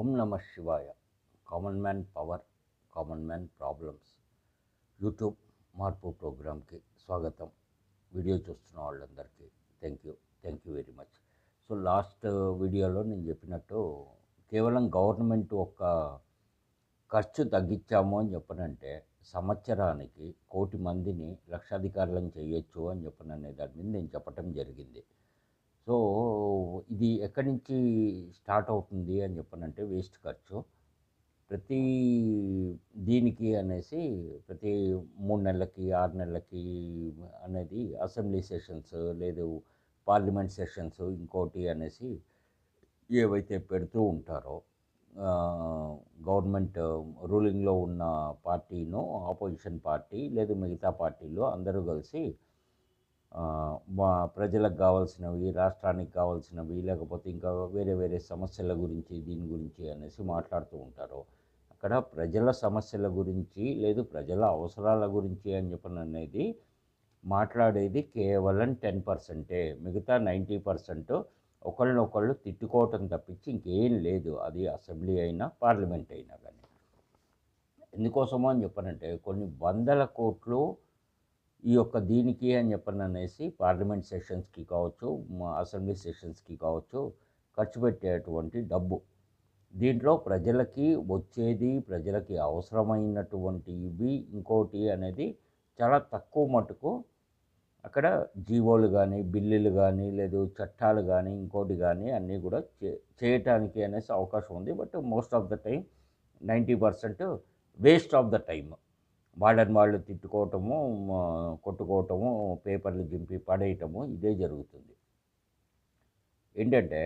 ఓం నమ శివాయ. Common man power, common man problems YouTube మార్పు ప్రోగ్రామ్కి స్వాగతం. వీడియో చూస్తున్న వాళ్ళందరికీ thank you very much. So last వీడియోలో నేను చెప్పినట్టు కేవలం గవర్నమెంట్ ఒక ఖర్చు తగ్గించాము అని చెప్పనంటే సంవత్సరానికి 1,00,00,000 మందిని లక్షాధికారులను చేయొచ్చు అని చెప్పననే దాని మీద నేను చెప్పటం జరిగింది. సో ఇది ఎక్కడి నుంచి స్టార్ట్ అవుతుంది అని చెప్పనంటే వేస్ట్ ఖర్చు ప్రతి దీనికి అనేసి ప్రతి 3 నెలలకి 6 నెలలకి అనేది అసెంబ్లీ సెషన్స్ లేదు పార్లమెంట్ సెషన్స్ ఇంకోటి అనేసి ఏవైతే పెడుతూ ఉంటారో గవర్నమెంట్ రూలింగ్లో ఉన్న పార్టీను ఆపోజిషన్ పార్టీ లేదు మిగతా పార్టీలు అందరూ కలిసి ప్రజలకు కావాల్సినవి రాష్ట్రానికి కావాల్సినవి లేకపోతే ఇంకా వేరే వేరే సమస్యల గురించి దీని గురించి అనేసి మాట్లాడుతూ ఉంటారు. అక్కడ ప్రజల సమస్యల గురించి లేదు ప్రజల అవసరాల గురించి అని చెప్పని అనేది మాట్లాడేది కేవలం 10%. మిగతా 90% ఒకళ్ళనొకళ్ళు తిట్టుకోవటం తప్పించి ఇంకేం లేదు. అది అసెంబ్లీ అయినా పార్లమెంట్ అయినా కానీ. ఎందుకోసమో అని చెప్పనంటే కొన్ని వందల కోట్లు ఈ యొక్క దీనికి అని చెప్పననేసి పార్లమెంట్ సెషన్స్కి కావచ్చు అసెంబ్లీ సెషన్స్కి కావచ్చు ఖర్చు పెట్టేటువంటి డబ్బు. దీంట్లో ప్రజలకి వచ్చేది ప్రజలకి అవసరమైనటువంటి ఇవి ఇంకోటి అనేది చాలా తక్కువ మటుకు అక్కడ జీవోలు కానీ బిల్లులు కానీ లేదు చట్టాలు కానీ ఇంకోటి కానీ అన్నీ కూడా చేయటానికి అనేసి అవకాశం ఉంది. But most of the time 90% waste of the time. వాళ్ళని వాళ్ళు తిట్టుకోవటము కొట్టుకోవటము పేపర్లు చింపి పడేయటము ఇదే జరుగుతుంది. ఏంటంటే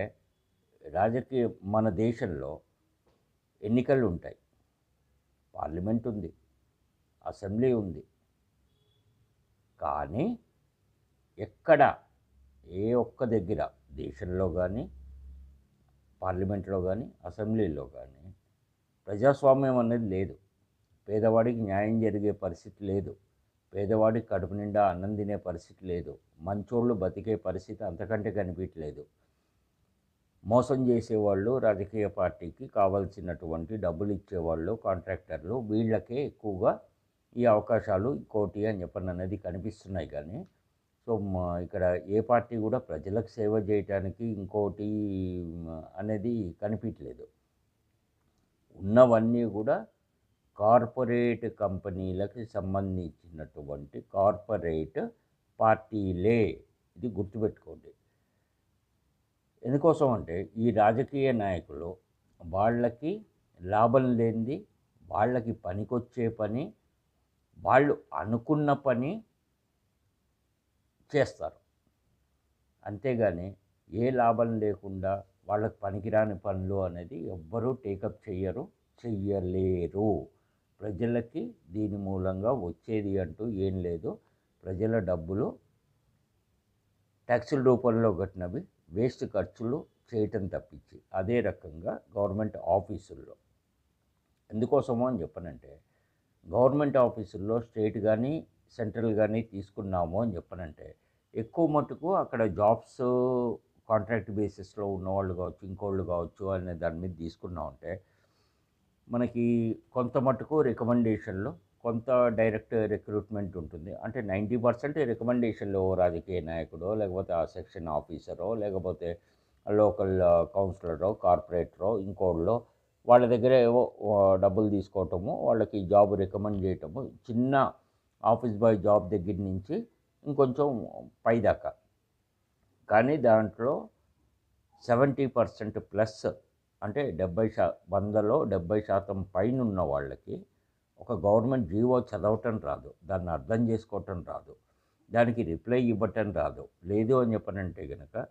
రాజకీయ మన దేశంలో ఎన్నికలు ఉంటాయి, పార్లమెంట్ ఉంది, అసెంబ్లీ ఉంది. కానీ ఎక్కడ ఏ ఒక్క దగ్గర దేశంలో కానీ పార్లమెంట్లో కానీ అసెంబ్లీలో కానీ ప్రజాస్వామ్యం అనేది లేదు. పేదవాడికి న్యాయం జరిగే పరిస్థితి లేదు. పేదవాడికి కడుపు నిండా అన్నం తినే పరిస్థితి లేదు. మంచోళ్ళు బతికే పరిస్థితి అంతకంటే కనిపించలేదు. మోసం చేసేవాళ్ళు రాజకీయ పార్టీకి కావాల్సినటువంటి డబ్బులు ఇచ్చేవాళ్ళు కాంట్రాక్టర్లు వీళ్ళకే ఎక్కువగా ఈ అవకాశాలు ఇంకోటి అని చెప్పని అనేది కనిపిస్తున్నాయి. కానీ సో ఇక్కడ ఏ పార్టీ కూడా ప్రజలకు సేవ చేయటానికి ఇంకోటి అనేది కనిపించలేదు. ఉన్నవన్నీ కూడా కార్పొరేట్ కంపెనీలకు సంబంధించినటువంటి కార్పొరేట్ పార్టీలే. ఇది గుర్తుపెట్టుకోండి. ఎందుకోసం అంటే ఈ రాజకీయ నాయకులు వాళ్ళకి లాభం లేనిది వాళ్ళకి పనికొచ్చే పని వాళ్ళు అనుకున్న పని చేస్తారు. అంతేగాని ఏ లాభం లేకుండా వాళ్ళకి పనికిరాని పనులు అనేది ఎవ్వరూ టేకప్ చెయ్యలేరు. ప్రజలకి దీని మూలంగా వచ్చేది అంటూ ఏం లేదు. ప్రజల డబ్బులు ట్యాక్సుల రూపంలో కట్టినవి వేస్ట్ ఖర్చులు చేయటం తప్పించి అదే రకంగా గవర్నమెంట్ ఆఫీసుల్లో ఎందుకోసమో అని చెప్పనంటే గవర్నమెంట్ ఆఫీసుల్లో స్టేట్ కానీ సెంట్రల్ కానీ తీసుకున్నాము అని చెప్పనంటే ఎక్కువ మటుకు అక్కడ జాబ్స్ కాంట్రాక్ట్ బేసిస్లో ఉన్నవాళ్ళు కావచ్చు ఇంకోళ్ళు కావచ్చు అనే దాని మీద తీసుకున్నామంటే మనకి కొంత మటుకు రికమెండేషన్లు కొంత డైరెక్ట్ రిక్రూట్మెంట్ ఉంటుంది. అంటే 90% రికమెండేషన్లో రాజకీయ నాయకుడో లేకపోతే ఆ సెక్షన్ ఆఫీసరో లేకపోతే లోకల్ కౌన్సిలరో కార్పొరేటరో ఇంకోళ్ళో వాళ్ళ దగ్గర ఏవో డబ్బులు తీసుకోవటము వాళ్ళకి జాబ్ రికమెండ్ చేయటము చిన్న ఆఫీస్ బాయ్ జాబ్ దగ్గర నుంచి ఇంకొంచెం పైదాకా. కానీ దాంట్లో 70% ప్లస్ అంటే 100లో 70% పైన ఉన్న వాళ్ళకి ఒక గవర్నమెంట్ జీవో చదవటం రాదు, దాన్ని అర్థం చేసుకోవటం రాదు, దానికి రిప్లై ఇవ్వటం రాదు. లేదు అని చెప్పనంటే కనుక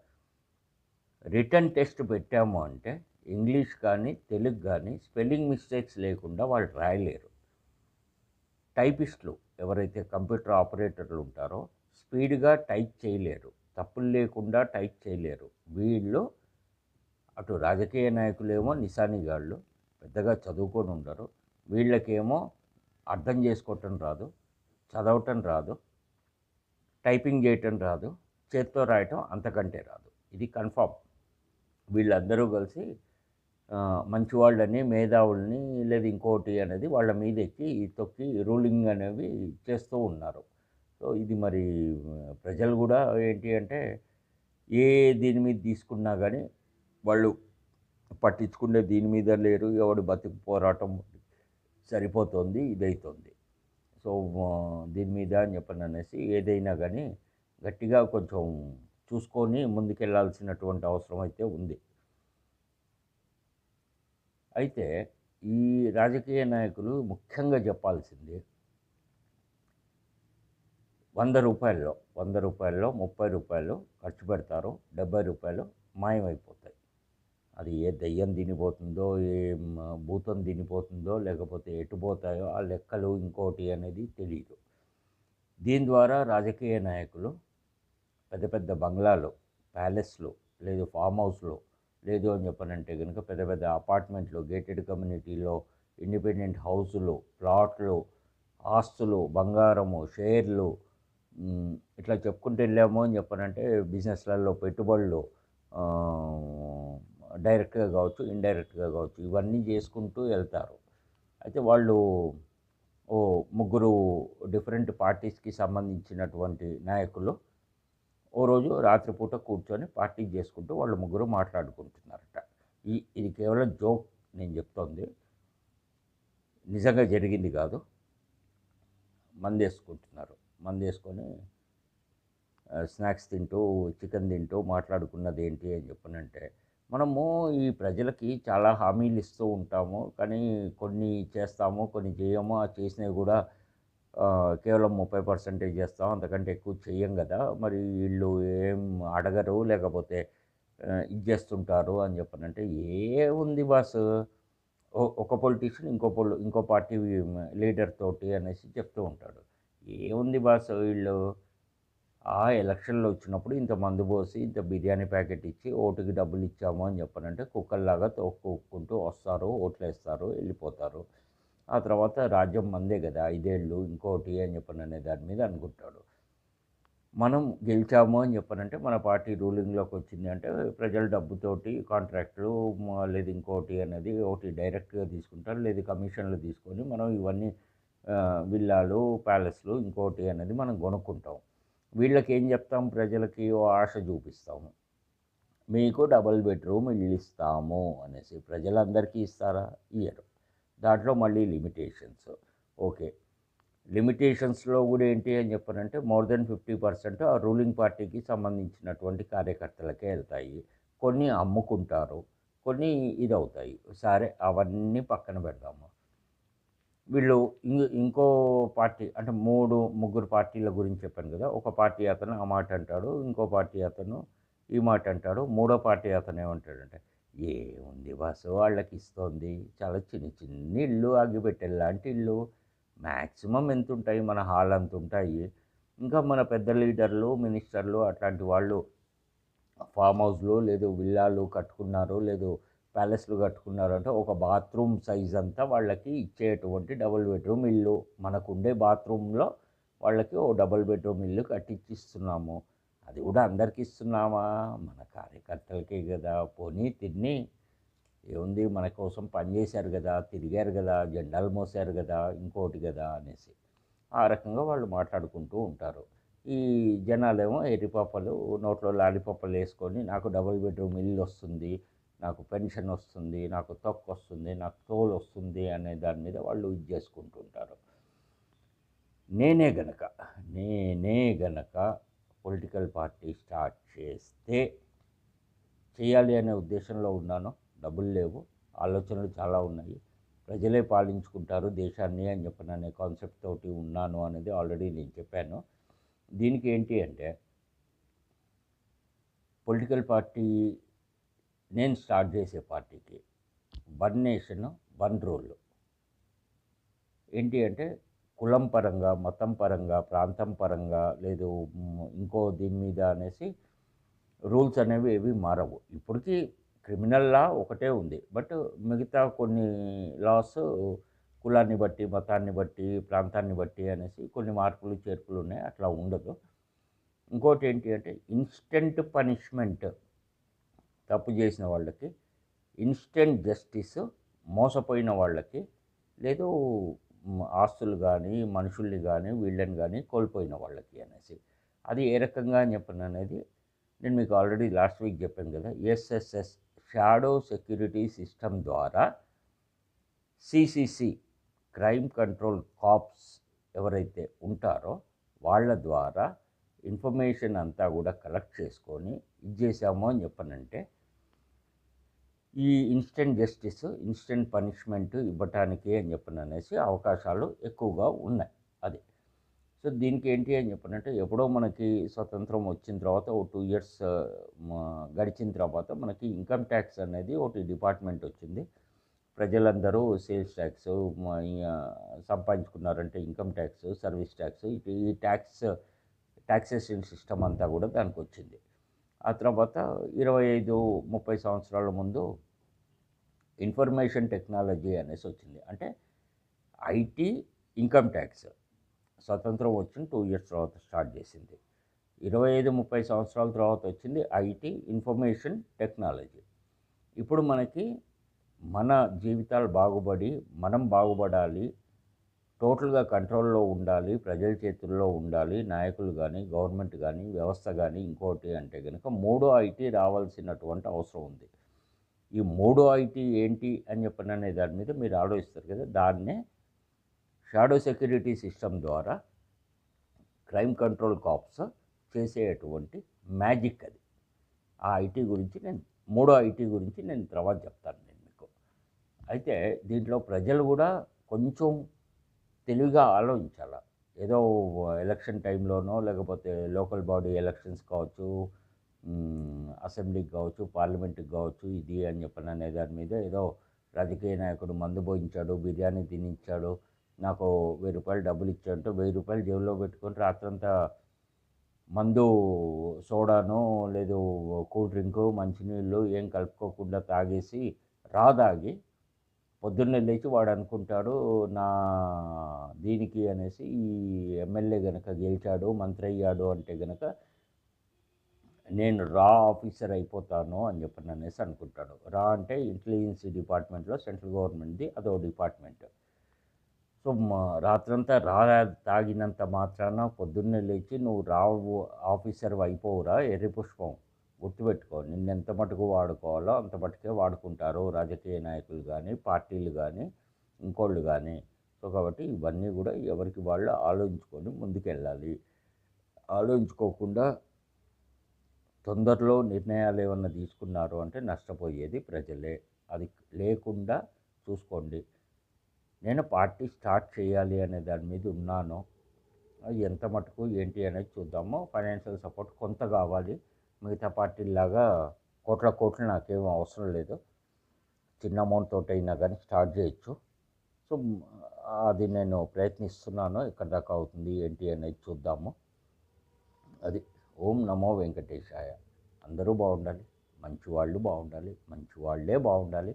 రిటర్న్ టెస్ట్ పెట్టాము అంటే ఇంగ్లీష్ కానీ తెలుగు కానీ స్పెల్లింగ్ మిస్టేక్స్ లేకుండా వాళ్ళు రాయలేరు. టైపిస్టులు ఎవరైతే కంప్యూటర్ ఆపరేటర్లు ఉంటారో స్పీడ్గా టైప్ చేయలేరు, తప్పులు లేకుండా టైప్ చేయలేరు. వీళ్ళు అటు రాజకీయ నాయకులేమో నిశానిగాళ్ళు పెద్దగా చదువుకొని ఉండరు, వీళ్ళకేమో అర్థం చేసుకోవటం రాదు, చదవటం రాదు, టైపింగ్ చేయటం రాదు, చేత్తో రాయటం అంతకంటే రాదు. ఇది కన్ఫామ్. వీళ్ళందరూ కలిసి మంచివాళ్ళని, మేధావుల్ని లేదా ఇంకోటి అనేది వాళ్ళ మీద ఎక్కి తొక్కి రూలింగ్ అనేవి చేస్తూ ఉన్నారు. సో, ఇది మరి ప్రజలు గూడా ఏంటి అంటే, ఏ దీని మీద తీసుకున్నా గానీ వాళ్ళు పట్టించుకునే దీని మీద లేరు. ఎవడి బతుకు పోరాటం సరిపోతోంది, ఇదైతోంది. సో, దీని మీద అని చెప్పననేసి ఏదైనా గానీ గట్టిగా కొంచెం చూసుకొని ముందుకెళ్ళాల్సినటువంటి అవసరం అయితే ఉంది. అయితే ఈ రాజకీయ నాయకులు ముఖ్యంగా చెప్పాల్సింది రూ. 100 రూపాయల్లో రూ. 30 ఖర్చు పెడతారు. రూ. 70 మాయమైపోతాయి. అది ఏ దెయ్యం తినిపోతుందో, ఏ భూతం తినిపోతుందో, లేకపోతే ఎటు పోతాయో ఆ లెక్కలు ఇంకోటి అనేది తెలీదు. దీని ద్వారా రాజకీయ నాయకులు పెద్ద పెద్ద బంగ్లాలు, ప్యాలెస్లు, లేదు ఫామ్ హౌస్లు, లేదు అని చెప్పనంటే కనుక పెద్ద పెద్ద అపార్ట్మెంట్లు, గేటెడ్ కమ్యూనిటీలో ఇండిపెండెంట్ హౌసులు, ప్లాట్లు, ఆస్తులు, బంగారము, షేర్లు, ఇట్లా చెప్పుకుంటూ వెళ్ళాము అని చెప్పనంటే బిజినెస్లలో పెట్టుబడులు, డైరెక్ట్గా కావచ్చు, ఇండైరెక్ట్గా కావచ్చు, ఇవన్నీ చేసుకుంటూ వెళ్తారు. అయితే వాళ్ళు ముగ్గురు డిఫరెంట్ పార్టీస్కి సంబంధించినటువంటి నాయకులు ఓ రోజు రాత్రిపూట కూర్చొని పార్టీ చేసుకుంటూ వాళ్ళు ముగ్గురు మాట్లాడుకుంటున్నారట. ఇది కేవలం జోక్ నేను చెప్తోంది, నిజంగా జరిగింది కాదు. మందేసుకుంటున్నారు. మందేసుకొని స్నాక్స్ తింటూ, చికెన్ తింటూ మాట్లాడుకున్నది ఏంటి అని చెప్పనంటే, మనము ఈ ప్రజలకి చాలా హామీలు ఇస్తూ ఉంటాము. కానీ కొన్ని చేస్తాము, కొన్ని చేయము. ఆ చేసినవి కూడా కేవలం 30% చేస్తాం, అంతకంటే ఎక్కువ చెయ్యం కదా. మరి వీళ్ళు ఏం అడగరు, లేకపోతే ఇది చేస్తుంటారు అని చెప్పనంటే, ఏముంది బాసు, ఒక పొలిటీషియన్ ఇంకో పార్టీ లీడర్ తోటి అనేసి చెప్తూ ఉంటాడు. ఏముంది బాసు, వీళ్ళు ఆ ఎలక్షన్లో వచ్చినప్పుడు ఇంత మందు పోసి, ఇంత బిర్యానీ ప్యాకెట్ ఇచ్చి ఓటుకి డబ్బులు ఇచ్చాము అని చెప్పనంటే కుక్కల్లాగా తోక్కుంటూ వస్తారు, ఓట్లేస్తారు, వెళ్ళిపోతారు. ఆ తర్వాత రాజ్యం మందే కదా, 5 ఏళ్ళు ఇంకోటి అని చెప్పననే దాని మీద అనుకుంటాడు. మనం గెలిచాము అని చెప్పనంటే మన పార్టీ రూలింగ్లోకి వచ్చింది అంటే ప్రజల డబ్బుతోటి కాంట్రాక్టులు, లేదు ఇంకోటి అనేది ఒకటి డైరెక్ట్గా తీసుకుంటారు, లేదు కమిషన్లు తీసుకొని మనం ఇవన్నీ విల్లాలు, ప్యాలెస్లు, ఇంకోటి అనేది మనం కొనుక్కుంటాం. వీళ్ళకి ఏం చెప్తాం, ప్రజలకి ఓ ఆశ చూపిస్తాము, మీకు డబుల్ బెడ్రూమ్ ఇల్లు ఇస్తాము అనేసి. ప్రజలందరికీ ఇస్తారా? ఇయ్యరు. దాంట్లో మళ్ళీ లిమిటేషన్స్. ఓకే, లిమిటేషన్స్లో కూడా ఏంటి అని చెప్పనంటే మోర్ దెన్ 50% ఆ రూలింగ్ పార్టీకి సంబంధించినటువంటి కార్యకర్తలకే వెళ్తాయి. కొన్ని అమ్ముకుంటారు, కొన్ని ఇదవుతాయి. సరే, అవన్నీ పక్కన పెడదాము. వీళ్ళు ఇంకో పార్టీ అంటే ముగ్గురు పార్టీల గురించి చెప్పాను కదా. ఒక పార్టీ అతను ఆ మాట అంటాడు, ఇంకో పార్టీ అతను ఈ మాట అంటాడు, మూడో పార్టీ అతను ఏమంటాడంటే, ఏముంది బాసు వాళ్ళకి ఇస్తోంది, చాలా చిన్న చిన్న ఇళ్ళు, అగ్గిపెట్టెలు లాంటి ఇళ్ళు, మ్యాక్సిమం ఎంత ఉంటాయి, మన హాల్ అంత ఉంటాయి. ఇంకా మన పెద్ద లీడర్లు, మినిస్టర్లు అట్లాంటి వాళ్ళు ఫామ్ హౌస్లు, లేదు విల్లాలు కట్టుకున్నారు, లేదు ప్యాలెస్లు కట్టుకున్నారు అంటే ఒక బాత్రూమ్ సైజ్ అంతా వాళ్ళకి ఇచ్చేటువంటి డబుల్ బెడ్రూమ్ ఇల్లు. మనకుండే బాత్రూంలో వాళ్ళకి ఓ డబుల్ బెడ్రూమ్ ఇల్లు కట్టించిస్తున్నాము. అది కూడా అందరికి ఇస్తున్నామా? మన కార్యకర్తలకే కదా. పోనీ తిని ఏముంది, మన కోసం పనిచేశారు కదా, తిరిగారు కదా, జెండాలు మోసారు కదా, ఇంకోటి కదా అనేసి ఆ రకంగా వాళ్ళు మాట్లాడుకుంటూ ఉంటారు. ఈ జనాలేమో ఎర్రిపప్పలు నోట్లో లాలిపప్పలు వేసుకొని, నాకు డబుల్ బెడ్రూమ్ ఇల్లు వస్తుంది, నాకు పెన్షన్ వస్తుంది, నాకు తొక్క వస్తుంది, నాకు తోలు వస్తుంది అనే దాని మీద వాళ్ళు ఇది చేసుకుంటుంటారు. నేనే గనక పొలిటికల్ పార్టీ స్టార్ట్ చేస్తే చేయాలి అనే ఉద్దేశంలో ఉన్నాను. డబ్బులు లేవు, ఆలోచనలు చాలా ఉన్నాయి, ప్రజలే పాలించుకుంటారు దేశాన్ని అని చెప్పననే కాన్సెప్ట్ తోటి ఉన్నాను అనేది ఆల్రెడీ నేను చెప్పాను. దీనికి ఏంటి అంటే, పొలిటికల్ పార్టీ నేను స్టార్ట్ చేసే పార్టీకి వన్ నేషన్ వన్ రూల్ ఏంటి అంటే, కులం పరంగా, మతం పరంగా, ప్రాంతం పరంగా, లేదు ఇంకో దీని మీద అనేసి రూల్స్ అనేవి ఏవి మారవు. ఇప్పటికీ క్రిమినల్ లా ఒకటే ఉంది, బట్ మిగతా కొన్ని లాస్ కులాన్ని బట్టి, మతాన్ని బట్టి, ప్రాంతాన్ని బట్టి అనేసి కొన్ని మార్పులు చేర్పులు ఉన్నాయి. అట్లా ఉండదు. ఇంకోటి ఏంటి అంటే, ఇన్స్టెంట్ పనిష్మెంట్ తప్పు చేసిన వాళ్ళకి ఇన్స్టెంట్ జస్టిస్ మోసపోయిన వాళ్ళకి, లేదు ఆస్తులు కానీ మనుషుల్ని కానీ వీళ్ళని కానీ కోల్పోయిన వాళ్ళకి అనేసి. అది ఏ రకంగా అని చెప్పను అనేది నేను మీకు ఆల్రెడీ లాస్ట్ వీక్ చెప్పాను కదా. ఎస్ఎస్ఎస్ షాడో సెక్యూరిటీ సిస్టమ్ ద్వారా సిసిసి క్రైమ్ కంట్రోల్ కాప్స్ ఎవరైతే ఉంటారో వాళ్ళ ద్వారా ఇన్ఫర్మేషన్ అంతా కూడా కలెక్ట్ చేసుకొని ఇది చేసాము అని చెప్పనంటే ఈ ఇన్స్టెంట్ జస్టిస్, ఇన్స్టెంట్ పనిష్మెంట్ ఇవ్వటానికి అని చెప్పననేసి అవకాశాలు ఎక్కువగా ఉన్నాయి. అది సో దీనికి ఏంటి అని చెప్పనంటే ఎప్పుడో మనకి స్వతంత్రం వచ్చిన తర్వాత ఓ 2 years గడిచిన తర్వాత మనకి ఇన్కమ్ ట్యాక్స్ అనేది ఒకటి డిపార్ట్మెంట్ వచ్చింది. ప్రజలందరూ సేల్స్ ట్యాక్స్ సంపాదించుకున్నారంటే ఇన్కమ్ ట్యాక్స్, సర్వీస్ ట్యాక్స్, ఈ ట్యాక్సేషన్ సిస్టమ్ అంతా కూడా దానికి వచ్చింది. ఆ తర్వాత 25-30 సంవత్సరాల ముందు ఇన్ఫర్మేషన్ టెక్నాలజీ అనేసి వచ్చింది. అంటే ఐటీ ఇన్కమ్ ట్యాక్స్ స్వతంత్రం వచ్చిన 2 years తర్వాత స్టార్ట్ చేసింది. 25-30 సంవత్సరాల తర్వాత వచ్చింది ఐటీ ఇన్ఫర్మేషన్ టెక్నాలజీ. ఇప్పుడు మనకి మన జీవితాలు బాగుపడి మనం బాగుపడాలి, టోటల్గా కంట్రోల్లో ఉండాలి, ప్రజల చేతుల్లో ఉండాలి, నాయకులు కానీ గవర్నమెంట్ కానీ వ్యవస్థ కానీ ఇంకోటి అంటే కనుక 3 ఐటీ రావాల్సినటువంటి అవసరం ఉంది. ఈ 3 ఐటీ ఏంటి అని చెప్పననే దాని మీద మీరు ఆలోచిస్తారు కదా. దాన్నే షాడో సెక్యూరిటీ సిస్టమ్ ద్వారా క్రైమ్ కంట్రోల్ కాప్స్ చేసేటువంటి మ్యాజిక్ అది. ఆ ఐటీ గురించి నేను 3 ఐటీ గురించి నేను తర్వాత చెప్తాను నేను మీకు. అయితే దీంట్లో ప్రజలు కూడా కొంచెం తెలివిగా ఆలోచించాల. ఏదో ఎలక్షన్ టైంలోనో లేకపోతే లోకల్ బాడీ ఎలక్షన్స్ కావచ్చు, అసెంబ్లీకి కావచ్చు, పార్లమెంట్కి కావచ్చు, ఇది అని చెప్పననే దాని మీద ఏదో రాజకీయ నాయకుడు మందు పోయించాడు, బిర్యానీ తినిచ్చాడు, నాకు 1000 రూపాయలు డబ్బులు ఇచ్చాడంటే 1000 రూపాయలు జేబులో పెట్టుకొని రాత్రంతా మందు, సోడాను లేదు కూల్ డ్రింకు, మంచినీళ్ళు ఏం కలుపుకోకుండా తాగేసి తాగి పొద్దున్నే లేచి వాడు అనుకుంటాడు నా దీనికి అనేసి ఈ ఎమ్మెల్యే గనక గెలిచాడు, మంత్రి అయ్యాడు అంటే గనక నేను ఆఫీసర్ అయిపోతాను అని చెప్పని అనేసి అనుకుంటాడు. అంటే ఇంటెలిజెన్స్ డిపార్ట్మెంట్లో సెంట్రల్ గవర్నమెంట్ది అదో డిపార్ట్మెంట్. సో రాత్రంతా తాగినంత మాత్రాన పొద్దున్నే లేచి నువ్వు ఆఫీసర్ అయిపోవురా ఎర్రి పుష్పం. గుర్తుపెట్టుకో, నిన్నెంత మటుకు వాడుకోవాలో అంత మటుకే వాడుకుంటారు రాజకీయ నాయకులు కానీ పార్టీలు కానీ ఇంకోళ్ళు కానీ. సో కాబట్టి ఇవన్నీ కూడా ఎవరికి వాళ్ళు ఆలోచించుకొని ముందుకెళ్ళాలి. ఆలోచించుకోకుండా తొందరలో నిర్ణయాలు ఏమన్నా తీసుకున్నారు అంటే నష్టపోయేది ప్రజలే. అది లేకుండా చూసుకోండి. నేను పార్టీ స్టార్ట్ చేయాలి అనే దాని మీద ఉన్నాను. అది ఎంత మటుకు ఏంటి అనేది చూద్దాము. ఫైనాన్షియల్ సపోర్ట్ కొంత కావాలి. మిగతా పార్టీలాగా కోట్ల నాకేం అవసరం లేదు. చిన్న అమౌంట్ తోటి అయినా కానీ స్టార్ట్ చేయొచ్చు. సో అది నేను ప్రయత్నిస్తున్నాను. ఎక్కడి దాకా అవుతుంది ఏంటి అనేది చూద్దాము. అది ఓం నమో వెంకటేశాయ. అందరూ బాగుండాలి, మంచివాళ్ళు బాగుండాలి, మంచివాళ్ళే బాగుండాలి.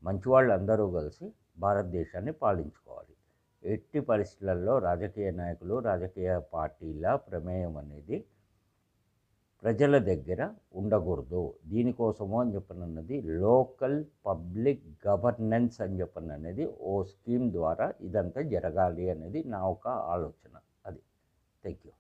మంచివాళ్ళు అందరూ కలిసి భారతదేశాన్ని పాలించుకోవాలి. ఎట్టి పరిస్థితులలో రాజకీయ నాయకులు, రాజకీయ పార్టీల ప్రమేయం అనేది ప్రజల దగ్గర ఉండకూడదు. దీనికోసము అని చెప్పనన్నది లోకల్ పబ్లిక్ గవర్నెన్స్ అని చెప్పననేది ఓ స్కీమ్ ద్వారా ఇదంతా జరగాలి అనేది నా ఒక ఆలోచన. అది. Thank you.